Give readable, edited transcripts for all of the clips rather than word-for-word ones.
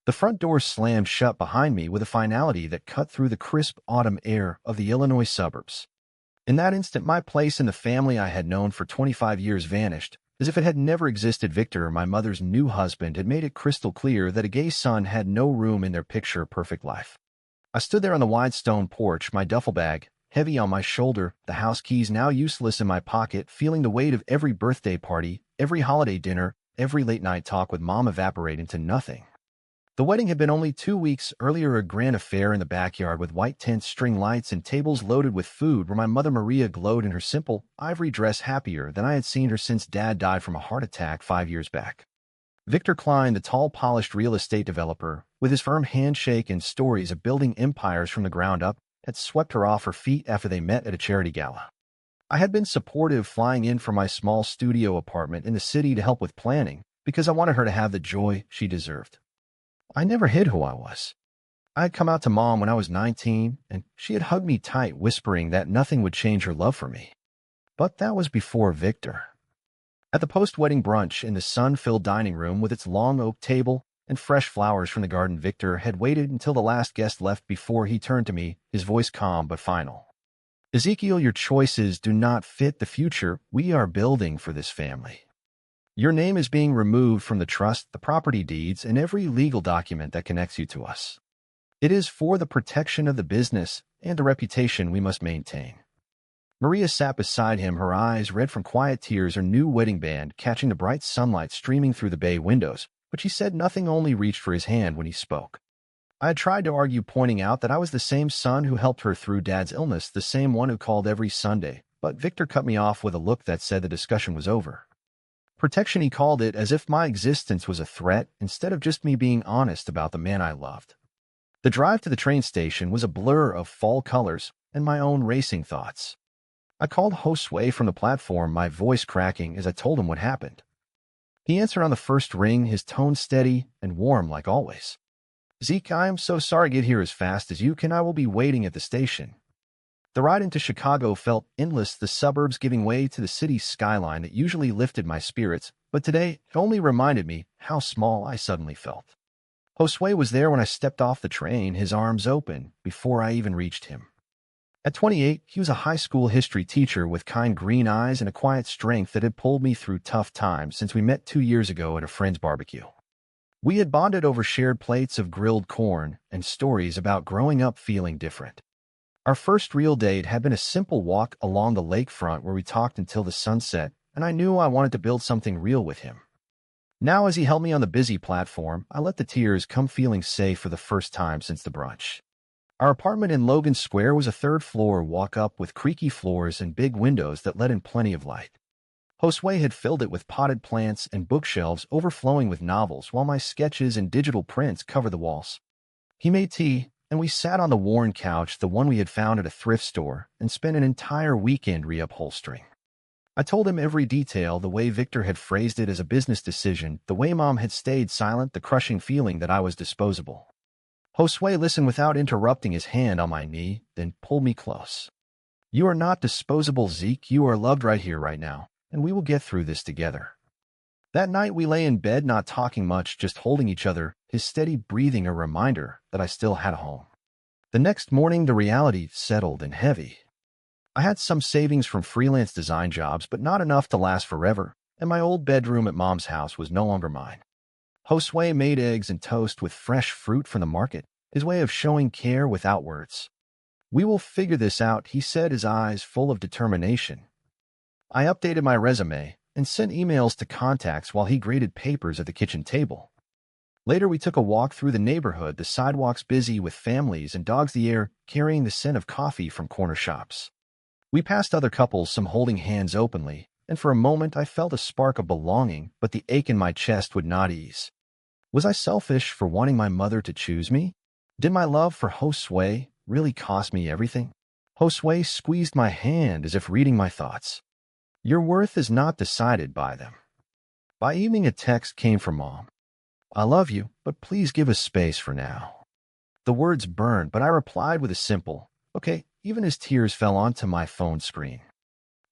The front door slammed shut behind me with a finality that cut through the crisp autumn air of the Illinois suburbs. In that instant, my place in the family I had known for 25 years vanished, as if it had never existed. Victor, my mother's new husband, had made it crystal clear that a gay son had no room in their picture-perfect life. I stood there on the wide stone porch, my duffel bag heavy on my shoulder, the house keys now useless in my pocket, feeling the weight of every birthday party, every holiday dinner, every late-night talk with Mom evaporate into nothing. The wedding had been only 2 weeks earlier, a grand affair in the backyard with white tent string lights and tables loaded with food, where my mother Maria glowed in her simple ivory dress, happier than I had seen her since Dad died from a heart attack 5 years back. Victor Klein, the tall, polished real estate developer, with his firm handshake and stories of building empires from the ground up, had swept her off her feet after they met at a charity gala. I had been supportive, flying in from my small studio apartment in the city to help with planning, because I wanted her to have the joy she deserved. I never hid who I was. I had come out to Mom when I was 19, and she had hugged me tight, whispering that nothing would change her love for me. But that was before Victor. At the post-wedding brunch in the sun-filled dining room with its long oak table and fresh flowers from the garden, Victor had waited until the last guest left before he turned to me, his voice calm but final. "Ezekiel, your choices do not fit the future we are building for this family. Your name is being removed from the trust, the property deeds, and every legal document that connects you to us. It is for the protection of the business and the reputation we must maintain." Maria sat beside him, her eyes red from quiet tears, her new wedding band catching the bright sunlight streaming through the bay windows, but she said nothing, only reached for his hand when he spoke. I had tried to argue, pointing out that I was the same son who helped her through Dad's illness, the same one who called every Sunday, but Victor cut me off with a look that said the discussion was over. Protection, he called it, as if my existence was a threat instead of just me being honest about the man I loved. The drive to the train station was a blur of fall colors and my own racing thoughts. I called Josue from the platform, my voice cracking as I told him what happened. He answered on the first ring, his tone steady and warm like always. "Zeke, I am so sorry. Get here as fast as you can. I will be waiting at the station." The ride into Chicago felt endless, the suburbs giving way to the city skyline that usually lifted my spirits, but today it only reminded me how small I suddenly felt. Josue was there when I stepped off the train, his arms open, before I even reached him. At 28, he was a high school history teacher with kind green eyes and a quiet strength that had pulled me through tough times since we met 2 years ago at a friend's barbecue. We had bonded over shared plates of grilled corn and stories about growing up feeling different. Our first real date had been a simple walk along the lakefront where we talked until the sunset, and I knew I wanted to build something real with him. Now, as he held me on the busy platform, I let the tears come, feeling safe for the first time since the brunch. Our apartment in Logan Square was a third-floor walk-up with creaky floors and big windows that let in plenty of light. Josue had filled it with potted plants and bookshelves overflowing with novels, while my sketches and digital prints covered the walls. He made tea, and we sat on the worn couch, the one we had found at a thrift store, and spent an entire weekend reupholstering. I told him every detail, the way Victor had phrased it as a business decision, the way Mom had stayed silent, the crushing feeling that I was disposable. Josue listened without interrupting, his hand on my knee, then pulled me close. "You are not disposable, Zeke. You are loved right here, right now, and we will get through this together." That night we lay in bed, not talking much, just holding each other, his steady breathing a reminder that I still had a home. The next morning the reality settled in heavy. I had some savings from freelance design jobs, but not enough to last forever, and my old bedroom at Mom's house was no longer mine. Josue made eggs and toast with fresh fruit from the market, his way of showing care without words. "We will figure this out," he said, his eyes full of determination. I updated my resume and sent emails to contacts while he graded papers at the kitchen table. Later we took a walk through the neighborhood, the sidewalks busy with families and dogs, the air carrying the scent of coffee from corner shops. We passed other couples, some holding hands openly, and for a moment I felt a spark of belonging, but the ache in my chest would not ease. Was I selfish for wanting my mother to choose me? Did my love for Josue really cost me everything? Josue squeezed my hand as if reading my thoughts. "Your worth is not decided by them." By evening a text came from Mom. "I love you, but please give us space for now." The words burned, but I replied with a simple, "Okay," even as tears fell onto my phone screen.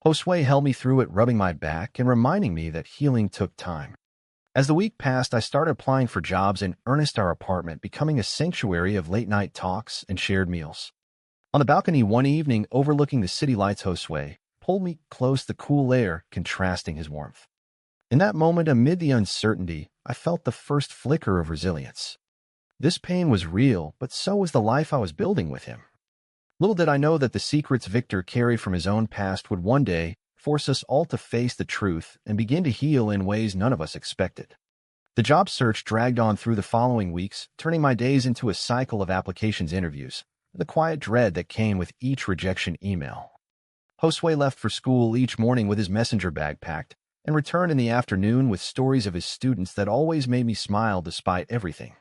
Josue held me through it, rubbing my back and reminding me that healing took time. As the week passed, I started applying for jobs in earnest, our apartment becoming a sanctuary of late-night talks and shared meals. On the balcony one evening overlooking the city lights, Josue pulled me close, the cool air contrasting his warmth. In that moment, amid the uncertainty, I felt the first flicker of resilience. This pain was real, but so was the life I was building with him. Little did I know that the secrets Victor carried from his own past would one day force us all to face the truth and begin to heal in ways none of us expected. The job search dragged on through the following weeks, turning my days into a cycle of applications, interviews, and the quiet dread that came with each rejection email. Josue left for school each morning with his messenger bag packed and returned in the afternoon with stories of his students that always made me smile despite everything.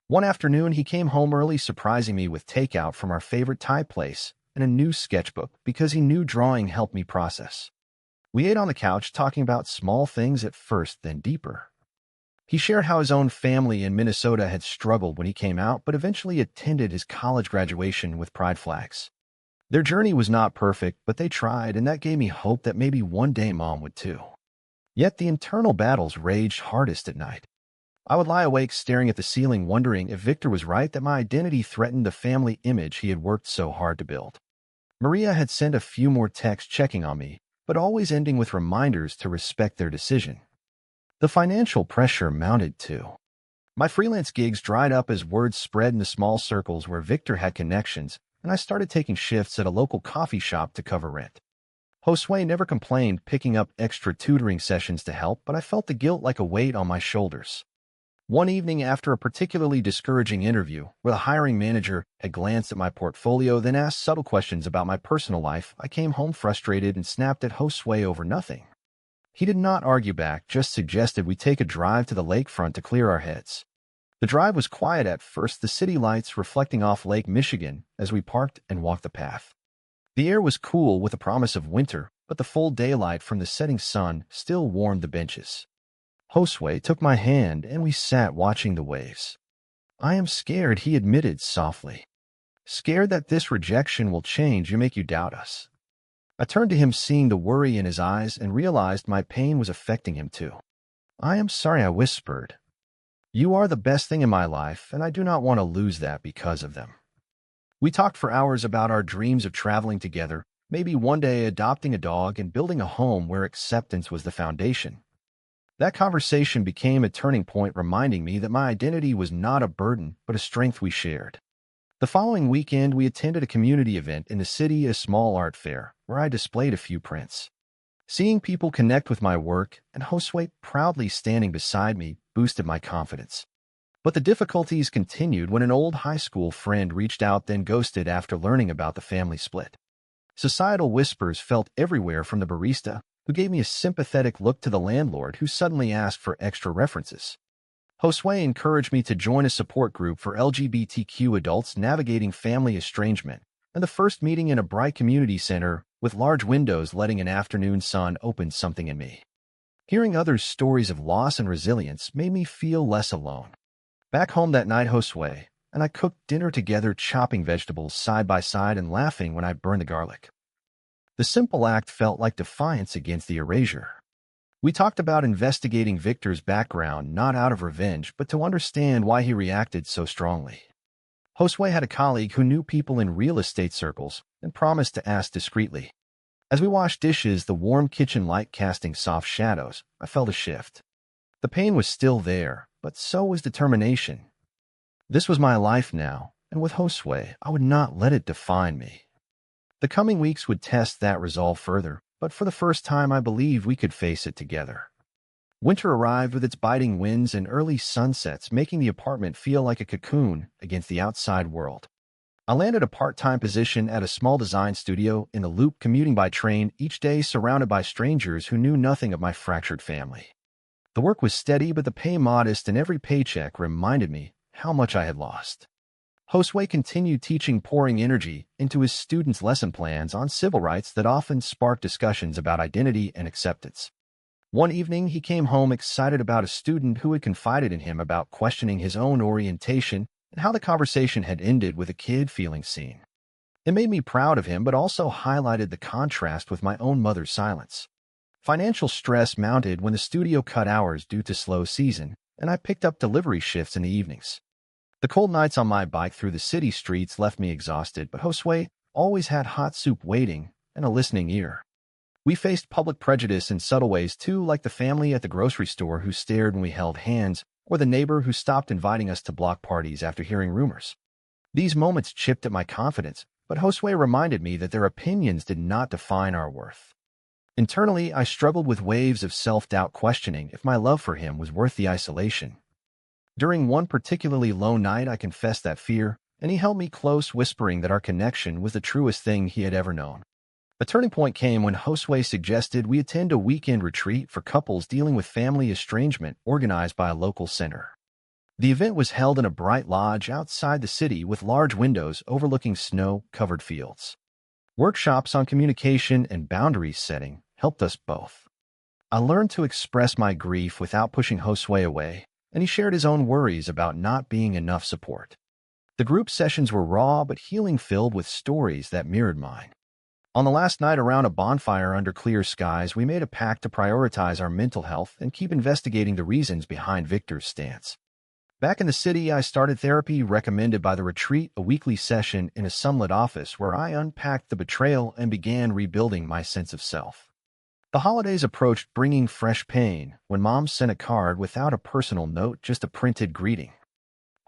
One afternoon, he came home early, surprising me with takeout from our favorite Thai place and a new sketchbook because he knew drawing helped me process. We ate on the couch, talking about small things at first, then deeper. He shared how his own family in Minnesota had struggled when he came out, but eventually attended his college graduation with pride flags. Their journey was not perfect, but they tried, and that gave me hope that maybe one day Mom would too. Yet the internal battles raged hardest at night. I would lie awake staring at the ceiling, wondering if Victor was right, that my identity threatened the family image he had worked so hard to build. Maria had sent a few more texts checking on me, but always ending with reminders to respect their decision. The financial pressure mounted too. My freelance gigs dried up as word spread in the small circles where Victor had connections, and I started taking shifts at a local coffee shop to cover rent. Josue never complained, picking up extra tutoring sessions to help, but I felt the guilt like a weight on my shoulders. One evening, after a particularly discouraging interview, where the hiring manager had glanced at my portfolio, then asked subtle questions about my personal life, I came home frustrated and snapped at Josue over nothing. He did not argue back, just suggested we take a drive to the lakefront to clear our heads. The drive was quiet at first, the city lights reflecting off Lake Michigan as we parked and walked the path. The air was cool with a promise of winter, but the full daylight from the setting sun still warmed the benches. Josue took my hand and we sat watching the waves. "I am scared," he admitted softly. "Scared that this rejection will change you, make you doubt us." I turned to him, seeing the worry in his eyes, and realized my pain was affecting him too. "I am sorry," I whispered. "You are the best thing in my life, and I do not want to lose that because of them." We talked for hours about our dreams of traveling together, maybe one day adopting a dog and building a home where acceptance was the foundation. That conversation became a turning point, reminding me that my identity was not a burden, but a strength we shared. The following weekend, we attended a community event in the city, a small art fair, where I displayed a few prints. Seeing people connect with my work and Josue proudly standing beside me boosted my confidence. But the difficulties continued when an old high school friend reached out, then ghosted after learning about the family split. Societal whispers felt everywhere, from the barista, who gave me a sympathetic look, to the landlord who suddenly asked for extra references. Josue encouraged me to join a support group for LGBTQ adults navigating family estrangement, and the first meeting in a bright community center with large windows letting an afternoon sun opened something in me. Hearing others' stories of loss and resilience made me feel less alone. Back home that night, Josue and I cooked dinner together, chopping vegetables side by side and laughing when I burned the garlic. The simple act felt like defiance against the erasure. We talked about investigating Victor's background, not out of revenge, but to understand why he reacted so strongly. Josue had a colleague who knew people in real estate circles and promised to ask discreetly. As we washed dishes, the warm kitchen light casting soft shadows, I felt a shift. The pain was still there, but so was determination. This was my life now, and with Josue, I would not let it define me. The coming weeks would test that resolve further, but for the first time I believed we could face it together. Winter arrived with its biting winds and early sunsets, making the apartment feel like a cocoon against the outside world. I landed a part-time position at a small design studio in the Loop, commuting by train each day, surrounded by strangers who knew nothing of my fractured family. The work was steady, but the pay modest, and every paycheck reminded me how much I had lost. Josue continued teaching, pouring energy into his students' lesson plans on civil rights that often sparked discussions about identity and acceptance. One evening, he came home excited about a student who had confided in him about questioning his own orientation and how the conversation had ended with a kid feeling seen. It made me proud of him, but also highlighted the contrast with my own mother's silence. Financial stress mounted when the studio cut hours due to slow season, and I picked up delivery shifts in the evenings. The cold nights on my bike through the city streets left me exhausted, but Josue always had hot soup waiting and a listening ear. We faced public prejudice in subtle ways too, like the family at the grocery store who stared when we held hands, or the neighbor who stopped inviting us to block parties after hearing rumors. These moments chipped at my confidence, but Josue reminded me that their opinions did not define our worth. Internally, I struggled with waves of self-doubt, questioning if my love for him was worth the isolation. During one particularly low night, I confessed that fear, and he held me close, whispering that our connection was the truest thing he had ever known. A turning point came when Josue suggested we attend a weekend retreat for couples dealing with family estrangement organized by a local center. The event was held in a bright lodge outside the city with large windows overlooking snow-covered fields. Workshops on communication and boundary setting helped us both. I learned to express my grief without pushing Josue away, and he shared his own worries about not being enough support. The group sessions were raw but healing, filled with stories that mirrored mine. On the last night around a bonfire under clear skies, we made a pact to prioritize our mental health and keep investigating the reasons behind Victor's stance. Back in the city, I started therapy recommended by the retreat, a weekly session in a sunlit office where I unpacked the betrayal and began rebuilding my sense of self. The holidays approached, bringing fresh pain when Mom sent a card without a personal note, just a printed greeting.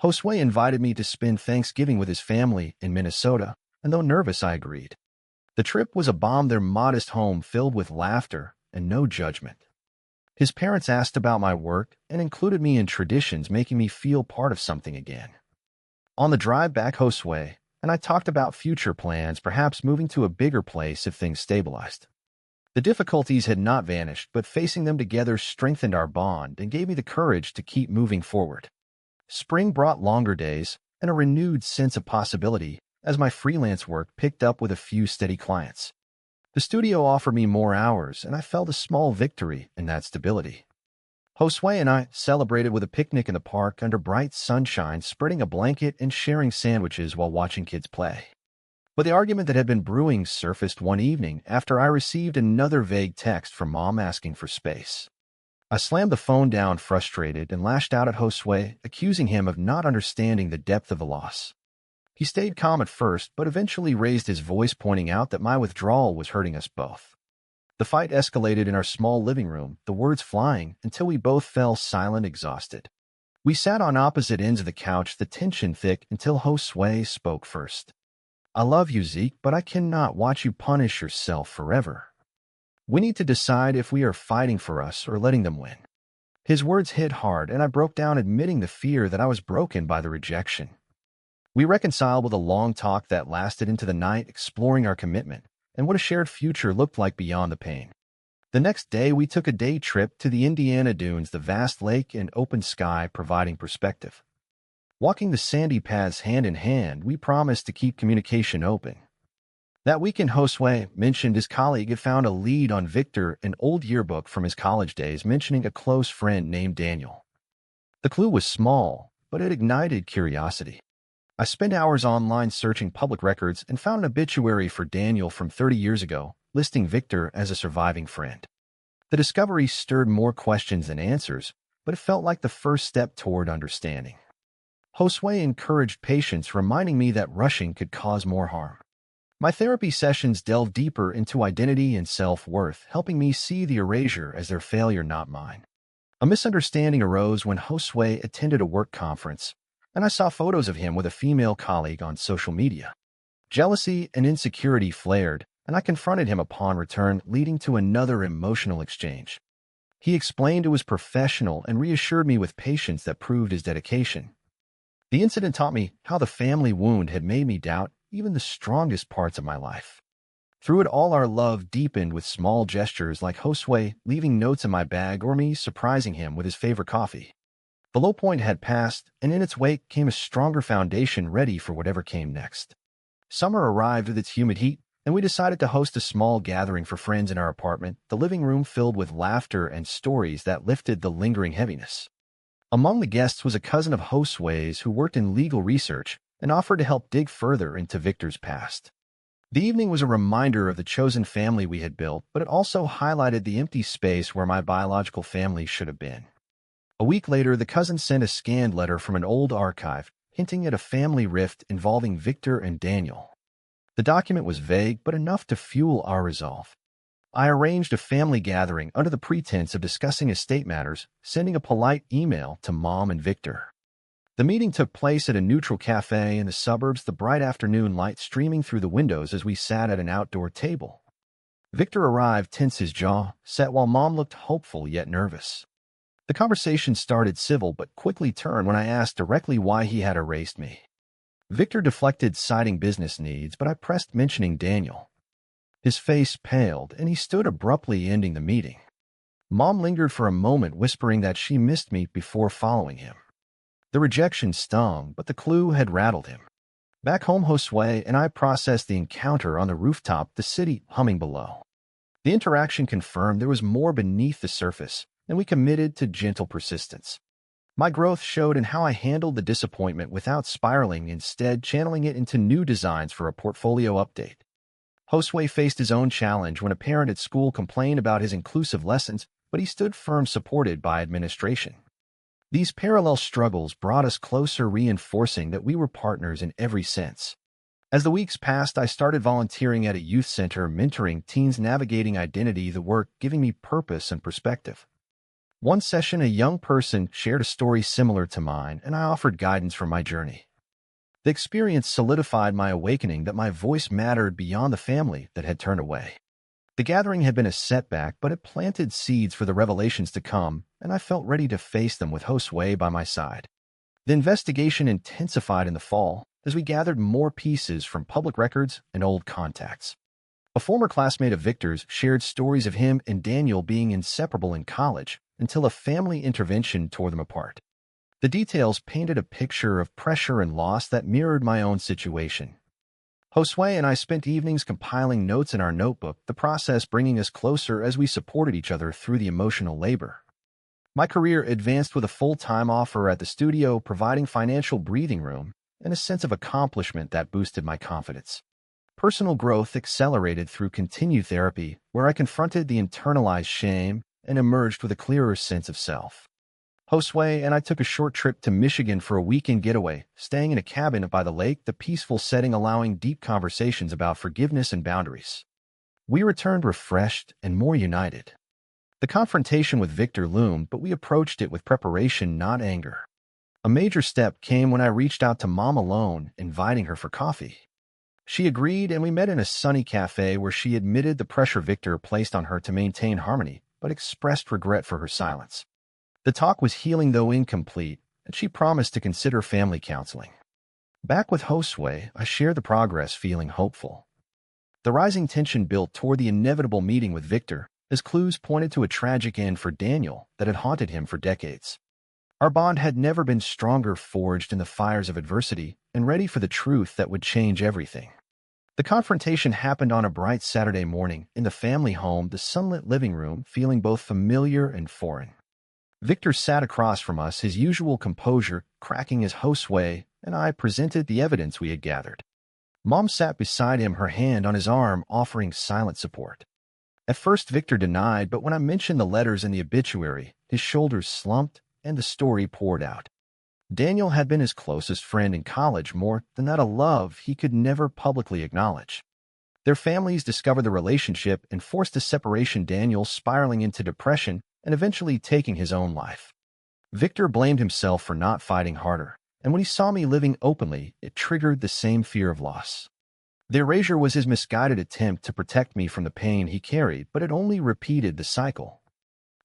Josue invited me to spend Thanksgiving with his family in Minnesota, and though nervous, I agreed. The trip was a bomb, their modest home filled with laughter and no judgment. His parents asked about my work and included me in traditions, making me feel part of something again. On the drive back, Josue and I talked about future plans, perhaps moving to a bigger place if things stabilized. The difficulties had not vanished, but facing them together strengthened our bond and gave me the courage to keep moving forward. Spring brought longer days and a renewed sense of possibility as my freelance work picked up with a few steady clients. The studio offered me more hours, and I felt a small victory in that stability. Josue and I celebrated with a picnic in the park under bright sunshine, spreading a blanket and sharing sandwiches while watching kids play. But the argument that had been brewing surfaced one evening after I received another vague text from Mom asking for space. I slammed the phone down, frustrated, and lashed out at Josue, accusing him of not understanding the depth of the loss. He stayed calm at first, but eventually raised his voice, pointing out that my withdrawal was hurting us both. The fight escalated in our small living room, the words flying, until we both fell silent, exhausted. We sat on opposite ends of the couch, the tension thick, until Josue spoke first. "I love you, Zeke, but I cannot watch you punish yourself forever. We need to decide if we are fighting for us or letting them win." His words hit hard, and I broke down, admitting the fear that I was broken by the rejection. We reconciled with a long talk that lasted into the night, exploring our commitment and what a shared future looked like beyond the pain. The next day, we took a day trip to the Indiana dunes, the vast lake and open sky providing perspective. Walking the sandy paths hand in hand, we promised to keep communication open. That weekend, Josue mentioned his colleague had found a lead on Victor, an old yearbook from his college days mentioning a close friend named Daniel. The clue was small, but it ignited curiosity. I spent hours online searching public records and found an obituary for Daniel from 30 years ago, listing Victor as a surviving friend. The discovery stirred more questions than answers, but it felt like the first step toward understanding. Josue encouraged patience, reminding me that rushing could cause more harm. My therapy sessions delved deeper into identity and self-worth, helping me see the erasure as their failure, not mine. A misunderstanding arose when Josue attended a work conference, and I saw photos of him with a female colleague on social media. Jealousy and insecurity flared, and I confronted him upon return, leading to another emotional exchange. He explained it was professional and reassured me with patience that proved his dedication. The incident taught me how the family wound had made me doubt even the strongest parts of my life. Through it all, our love deepened with small gestures like Josue leaving notes in my bag or me surprising him with his favorite coffee. The low point had passed, and in its wake came a stronger foundation ready for whatever came next. Summer arrived with its humid heat, and we decided to host a small gathering for friends in our apartment, the living room filled with laughter and stories that lifted the lingering heaviness. Among the guests was a cousin of Josue's who worked in legal research and offered to help dig further into Victor's past. The evening was a reminder of the chosen family we had built, but it also highlighted the empty space where my biological family should have been. A week later, the cousin sent a scanned letter from an old archive, hinting at a family rift involving Victor and Daniel. The document was vague, but enough to fuel our resolve. I arranged a family gathering under the pretense of discussing estate matters, sending a polite email to Mom and Victor. The meeting took place at a neutral cafe in the suburbs, the bright afternoon light streaming through the windows as we sat at an outdoor table. Victor arrived tense, his jaw set, while Mom looked hopeful yet nervous. The conversation started civil but quickly turned when I asked directly why he had erased me. Victor deflected, citing business needs, but I pressed, mentioning Daniel. His face paled, and he stood abruptly, ending the meeting. Mom lingered for a moment, whispering that she missed me before following him. The rejection stung, but the clue had rattled him. Back home, Josue and I processed the encounter on the rooftop, the city humming below. The interaction confirmed there was more beneath the surface, and we committed to gentle persistence. My growth showed in how I handled the disappointment without spiraling, instead channeling it into new designs for a portfolio update. Josue faced his own challenge when a parent at school complained about his inclusive lessons, but he stood firm, supported by administration. These parallel struggles brought us closer, reinforcing that we were partners in every sense. As the weeks passed, I started volunteering at a youth center, mentoring teens navigating identity, the work giving me purpose and perspective. One session, a young person shared a story similar to mine, and I offered guidance from my journey. The experience solidified my awakening that my voice mattered beyond the family that had turned away. The gathering had been a setback, but it planted seeds for the revelations to come, and I felt ready to face them with Josue by my side. The investigation intensified in the fall as we gathered more pieces from public records and old contacts. A former classmate of Victor's shared stories of him and Daniel being inseparable in college until a family intervention tore them apart. The details painted a picture of pressure and loss that mirrored my own situation. Josue and I spent evenings compiling notes in our notebook, the process bringing us closer as we supported each other through the emotional labor. My career advanced with a full-time offer at the studio, providing financial breathing room and a sense of accomplishment that boosted my confidence. Personal growth accelerated through continued therapy, where I confronted the internalized shame and emerged with a clearer sense of self. Josue and I took a short trip to Michigan for a weekend getaway, staying in a cabin by the lake, the peaceful setting allowing deep conversations about forgiveness and boundaries. We returned refreshed and more united. The confrontation with Victor loomed, but we approached it with preparation, not anger. A major step came when I reached out to Mom alone, inviting her for coffee. She agreed, and we met in a sunny cafe where she admitted the pressure Victor placed on her to maintain harmony, but expressed regret for her silence. The talk was healing, though incomplete, and she promised to consider family counseling. Back with Josue, I shared the progress, feeling hopeful. The rising tension built toward the inevitable meeting with Victor, as clues pointed to a tragic end for Daniel that had haunted him for decades. Our bond had never been stronger, forged in the fires of adversity and ready for the truth that would change everything. The confrontation happened on a bright Saturday morning in the family home, the sunlit living room feeling both familiar and foreign. Victor sat across from us, his usual composure cracking as Josue and I presented the evidence we had gathered. Mom sat beside him, her hand on his arm, offering silent support. At first, Victor denied, but when I mentioned the letters and the obituary, his shoulders slumped and the story poured out. Daniel had been his closest friend in college, more than that, a love he could never publicly acknowledge. Their families discovered the relationship and forced a separation, Daniel spiraling into depression and eventually taking his own life. Victor blamed himself for not fighting harder, and when he saw me living openly, it triggered the same fear of loss. The erasure was his misguided attempt to protect me from the pain he carried, but it only repeated the cycle.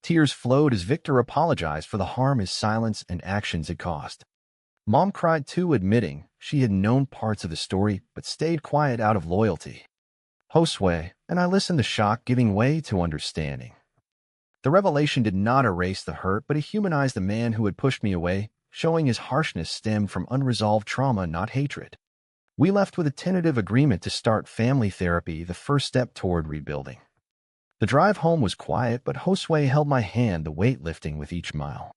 Tears flowed as Victor apologized for the harm his silence and actions had caused. Mom cried too, admitting she had known parts of the story but stayed quiet out of loyalty. Josue and I listened, the shock giving way to understanding. The revelation did not erase the hurt, but it humanized the man who had pushed me away, showing his harshness stemmed from unresolved trauma, not hatred. We left with a tentative agreement to start family therapy, the first step toward rebuilding. The drive home was quiet, but Josue held my hand, the weight lifting with each mile.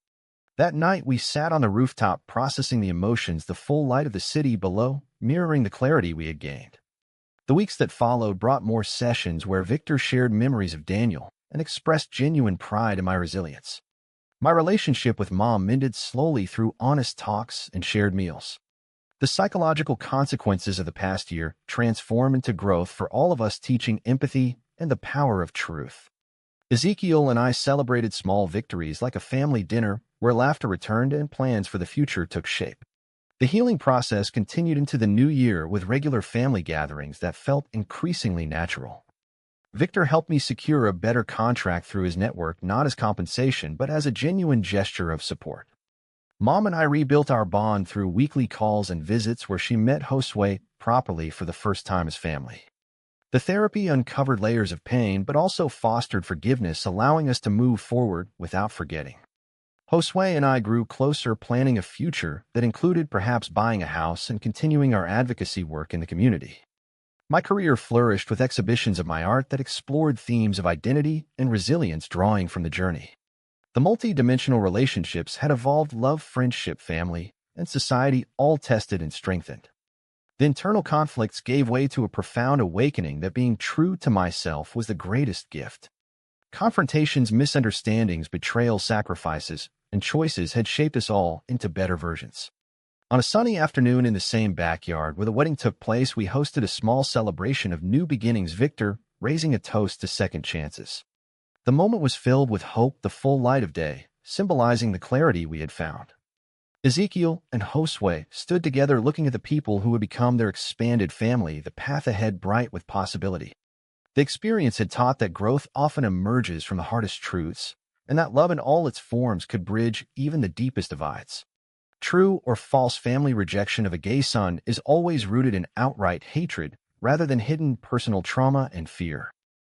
That night, we sat on the rooftop processing the emotions, the full light of the city below mirroring the clarity we had gained. The weeks that followed brought more sessions where Victor shared memories of Daniel and expressed genuine pride in my resilience. My relationship with Mom mended slowly through honest talks and shared meals. The psychological consequences of the past year transform into growth for all of us, teaching empathy and the power of truth. Ezekiel and I celebrated small victories like a family dinner where laughter returned and plans for the future took shape. The healing process continued into the new year with regular family gatherings that felt increasingly natural. Victor helped me secure a better contract through his network, not as compensation, but as a genuine gesture of support. Mom and I rebuilt our bond through weekly calls and visits where she met Josue properly for the first time as family. The therapy uncovered layers of pain but also fostered forgiveness, allowing us to move forward without forgetting. Josue and I grew closer, planning a future that included perhaps buying a house and continuing our advocacy work in the community. My career flourished with exhibitions of my art that explored themes of identity and resilience, drawing from the journey. The multi-dimensional relationships had evolved: love, friendship, family, and society, all tested and strengthened. The internal conflicts gave way to a profound awakening that being true to myself was the greatest gift. Confrontations, misunderstandings, betrayal, sacrifices, and choices had shaped us all into better versions. On a sunny afternoon in the same backyard where the wedding took place, we hosted a small celebration of new beginnings, Victor raising a toast to second chances. The moment was filled with hope, the full light of day, symbolizing the clarity we had found. Ezekiel and Josue stood together looking at the people who would become their expanded family, the path ahead bright with possibility. The experience had taught that growth often emerges from the hardest truths, and that love in all its forms could bridge even the deepest divides. True or false family rejection of a gay son is always rooted in outright hatred rather than hidden personal trauma and fear.